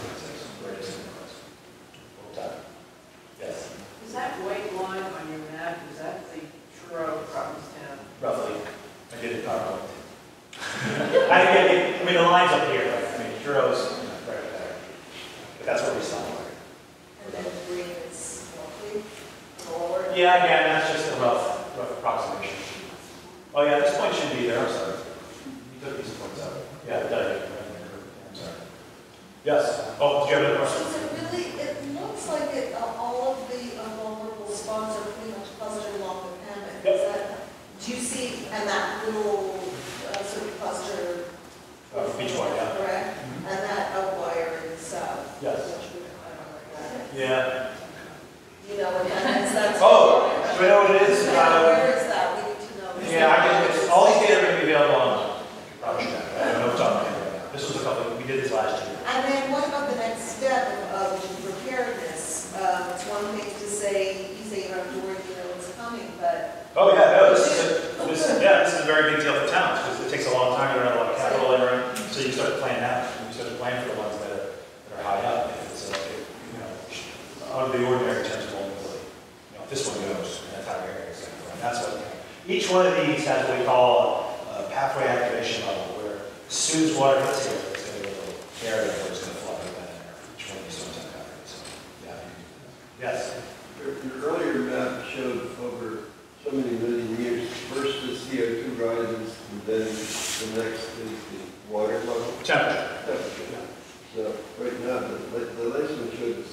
Yes. Is that white line on your map, is that the Truro and Provincetown? Roughly. I did it PowerPoint. I mean, the line's up here. Right? I mean, Turo's right there. But that's where we stop. And then the green is roughly lower. Yeah, again, that's just a rough approximation. Oh yeah, this point should be there. I'm sorry. You took these points out. Yeah, it does. I'm sorry. Yes. Oh, did you have another question? Is it really, it looks like all of the vulnerable spots are pretty much clustered along the Pamet. Yep. Is that, do you see, and that little sort of cluster? Beach wire, yeah. Correct? Mm-hmm. And that outlier is, Yes. which Yeah. you know, and that's. Oh, do we know what it is? Where is that? We need to know. Yeah, all these data are going to be available on probably that. I don't know what's on there. This was a couple, we did this last year. And then what about the next step of preparedness? It's one thing to say, you say you don't have to worry, it's coming, but. Oh yeah, no, this is a very big deal for towns because it takes a long time to run a lot of capital in, right? So you start to plan out. You start to plan for the ones that are high up. If it's out of the ordinary in terms of vulnerability. This one goes in that entire area. And that's what each one of these has what we call a pathway activation level, where as soon as water hits here, it's going to be a little area where it's going to flood right then and there. Each one of these storms have covered. So yeah. Yes. Your earlier map showed over so many million years, first the CO2 rises, and then the next is the water level. Temperature. Yeah. So right now, the last one showed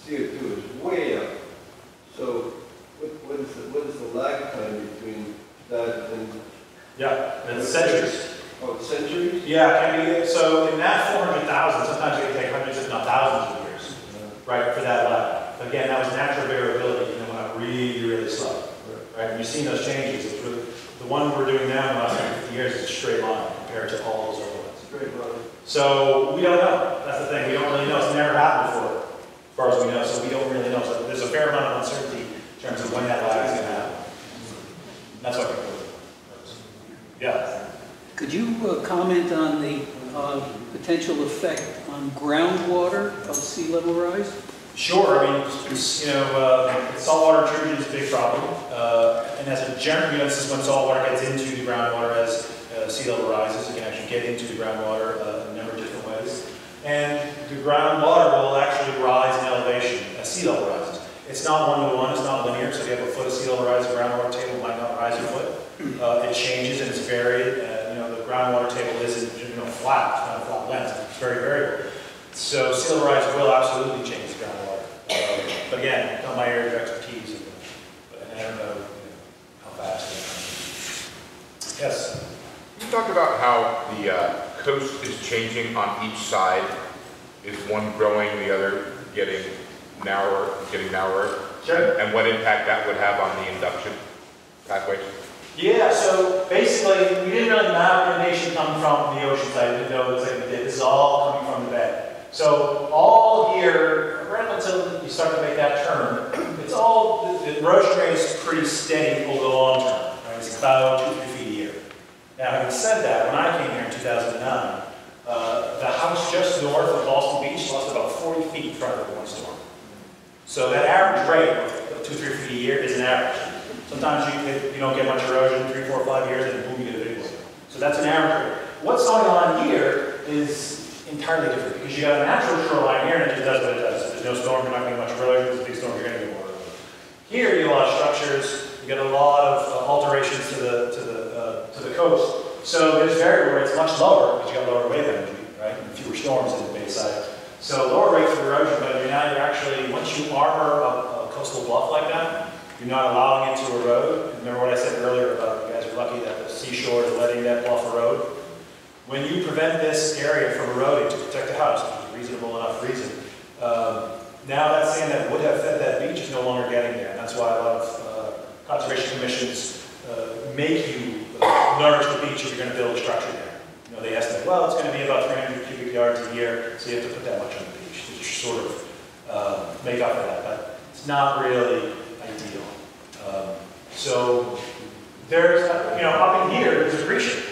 CO2 is way up. So what is the lag time between that and? Yeah, and centuries. Oh, centuries? Yeah, it can be. So in that 400,000, sometimes it can take hundreds, if not thousands of years, right, for that lag. But again, that was natural variability, went up really, really slow. Right, and you've seen those changes. It's really, the one we're doing now in the last 50 years is a straight line compared to all those other ones. Straight line. So we don't know. That's the thing. We don't really know. It's never happened before, as far as we know. So we don't really know. So there's a fair amount of uncertainty in terms of when that lag is going to happen. That's why people. Yeah. Could you comment on the potential effect on groundwater of sea level rise? Sure. I mean, saltwater intrusion is a big problem. And as a general, this is when saltwater gets into the groundwater as sea level rises. It can actually get into the groundwater in a number of different ways. And the groundwater will actually rise in elevation as sea level rises. It's not one-to-one, it's not linear. So if you have a foot of sea level rise, the groundwater table might not rise a foot. It changes and it's varied. The groundwater table isn't flat, it's not a flat lens. It's very variable. So sea level rise will absolutely change the groundwater. But again, not my area of expertise, and I don't know how fast. Yes? You talked about how the coast is changing on each side. Is one growing, the other getting narrower? Sure. And what impact that would have on the induction pathways? Yeah, so basically, we didn't really map inundation coming from the ocean side. We didn't know it was like we did. This is all coming from the bay. So all here, right until you start to make that turn, it's all, the erosion rate is pretty steady over the long term. Right? It's about 2 to 3 feet a year. Now, having said that, when I came here in 2009, the house just north of Ballston Beach lost about 40 feet in front of one storm. So that average rate of 2 to 3 feet a year is an average. Sometimes you don't get much erosion, 3, 4, 5 years, and boom, you get a big one. So that's an average rate. What's going on here is entirely different because you got a natural shoreline here and it just does what it does. If there's no storm, you're not going to get much erosion. If there's a big storm, you're going to get more erosion. Here you get a lot of structures, you get a lot of alterations to the coast. So there's variable rates much lower because you got lower wave energy, right? And fewer storms in the bayside. So lower rates of erosion, but now you're actually, once you armor a coastal bluff like that, You're not allowing it to erode. Remember what I said earlier about you guys are lucky that the seashore is letting that bluff erode? When you prevent this area from eroding to protect the house, which is a reasonable enough reason, now that sand that would have fed that beach is no longer getting there. And that's why a lot of conservation commissions make you nourish the beach if you're going to build a structure there. You know, they estimate, well, it's going to be about 300 cubic yards a year, so you have to put that much on the beach to sort of make up for that. But it's not really ideal. So there's, you know, up in here, there's accretion.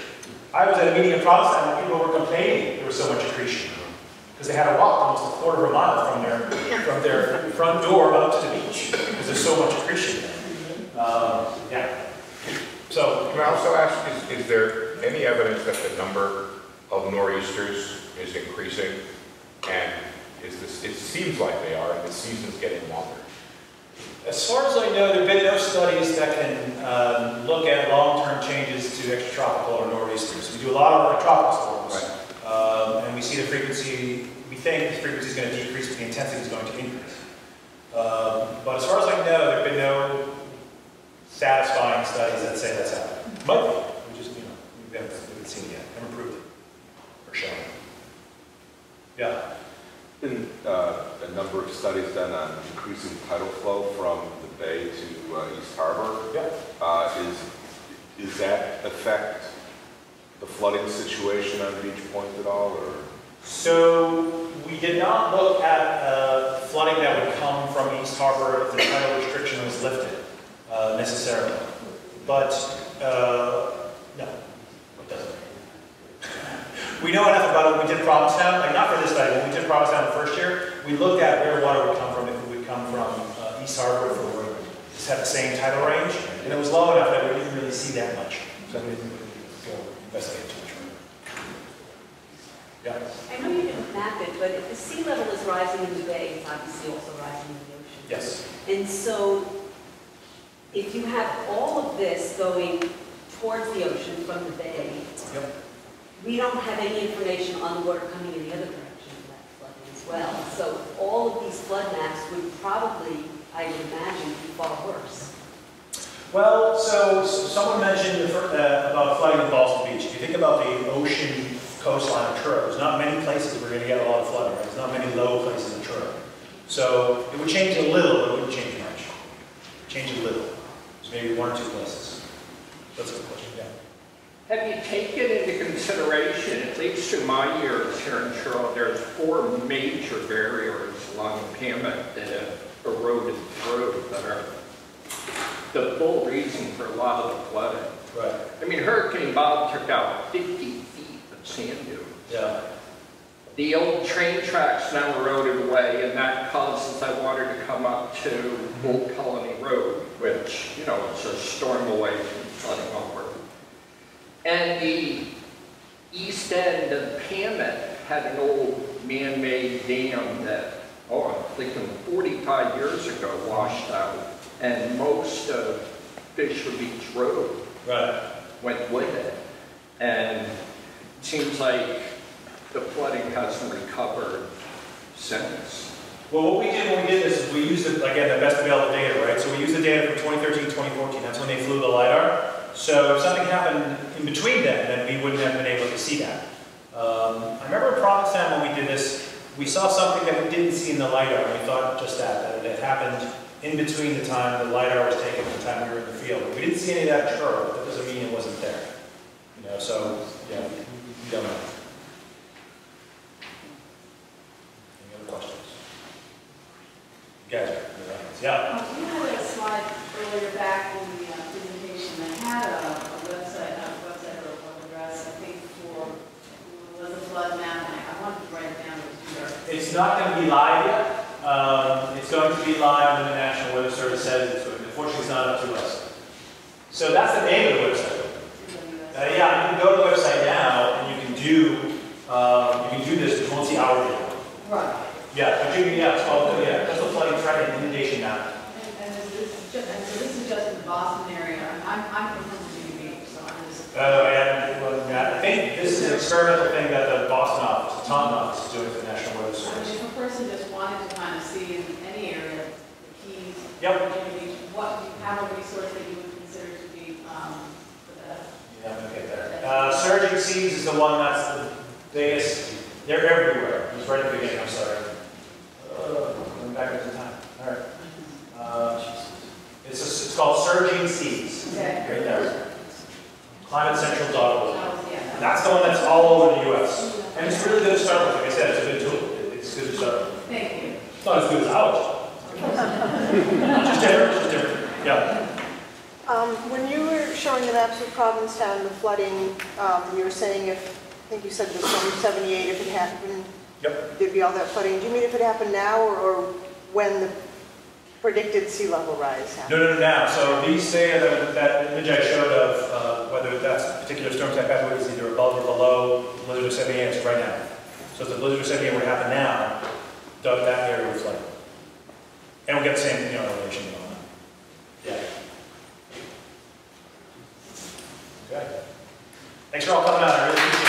I was at a meeting in Provincetown and people were complaining there was so much accretion because they had to walk almost a quarter of a mile from their front door up to the beach because there's so much accretion there. Yeah. So, can I also ask, is there any evidence that the number of nor'easters is increasing? And is this, it seems like they are, and the season's getting longer. As far as I know, there have been no studies that can look at long-term changes to extratropical or nor'easters. We do a lot of tropical storms, right. And we see the frequency, we think the frequency is going to decrease, but the intensity is going to increase. But as far as I know, there have been no satisfying studies that say that's happening. Might be. We just, you know, we haven't seen it yet. Haven't proved it or shown it. Yeah. Been a number of studies done on increasing tidal flow from the bay to East Harbor. Yeah. Is that affect the flooding situation on Beach Point at all, or? So we did not look at flooding that would come from East Harbor if the tidal restriction was lifted. Necessarily, but no, it doesn't. We know enough about it. When we did Provincetown, like not for this study, when we did Provincetown the first year, we looked at where water would come from if it would come from East Harbor, if it would just have the same tidal range, and it was low enough that we didn't really see that much, so we didn't go investigate too much. Yeah. I know you didn't map it, but if the sea level is rising in the bay, it's obviously also rising in the ocean. Yes. And so, if you have all of this going towards the ocean from the bay, yep. We don't have any information on the water coming in the other direction of that flooding as well. So all of these flood maps would probably, I would imagine, be far worse. Well, so someone mentioned about flooding in Ballston Beach. If you think about the ocean coastline of Truro, there's not many places we're going to get a lot of flooding, right? There's not many low places in Truro. So it would change a little, but it wouldn't change much. Change a little. There's maybe one or two places. That's a good question, yeah. Have you taken into consideration, at least in my years here in Truro, there's 4 major barriers along Pamet that have eroded through that are the full reason for a lot of the flooding. Right. I mean, Hurricane Bob took out 50 feet of sand dune. Yeah. The old train tracks now eroded away, and that causes that water to come up to Old Colony Road, which, you know, it's a storm away from flooding over. And the east end of Pamet had an old man-made dam that, I'm thinking 45 years ago, washed out. And most of Fisher Beach Road went with it. And it seems like the flooding hasn't recovered since. Well, what we did when we did this is we used, again, the best available data, right? So we used the data from 2013, 2014. That's when they flew the LiDAR. So if something happened in between then we wouldn't have been able to see that. I remember in Provincetown when we did this, we saw something that we didn't see in the LiDAR, and we thought just that it happened in between the time the LiDAR was taken and the time we were in the field. We didn't see any of that in Truro, but that doesn't mean it wasn't there. You know, so, yeah, we don't know. Any other questions? You guys, yeah. You had a slide earlier back in the presentation that had a website, not a website or a web address, I think for, was a flood map, and I wanted to write it down. It's not going to be live yet. It's going to be live when the National Weather Service says it's going to. Unfortunately, it's not up to us. So that's the name of the website. Yeah, you can go to the website now, and you can do this, but you won't see our data. Right. Yeah, but it's called coastal flooding threat and inundation map. And this is just in the Boston area. I'm from Virginia Beach, so I'm just. I think this is an experimental thing that the Boston office, the Taunton office, is doing for the National Weather Service. If a person just wanted to kind of see in any area the keys, yep. Virginia Beach, what have a resource that you would consider to be, for the. Yeah, I'm gonna get there. Surging seas is the one that's the biggest. They're everywhere. It was right at the beginning. I'm sorry. Going back into time. All right. It's called surging seas. Okay. Right there. ClimateCentral.org. That's the one that's all over the U.S. And it's really good to start with. Like I said, it's a good tool. It's good to start with. Thank you. It's not as good as ours. Just different. Yeah. When you were showing the maps of Provincetown, the flooding, you were saying I think you said it was from 78, if it happened, yep, there'd be all that flooding. Do you mean if it happened now or when the predicted sea level rise happened? No, now. So these say that image I showed of whether that's a particular storm type pathway is either above or below blizzard of 78, it's right now. So if the blizzard of 78 were to happen now, that area would flood. And we'll get the same, elevation and all that. Yeah. Okay. Thanks for all coming out. I really appreciate it.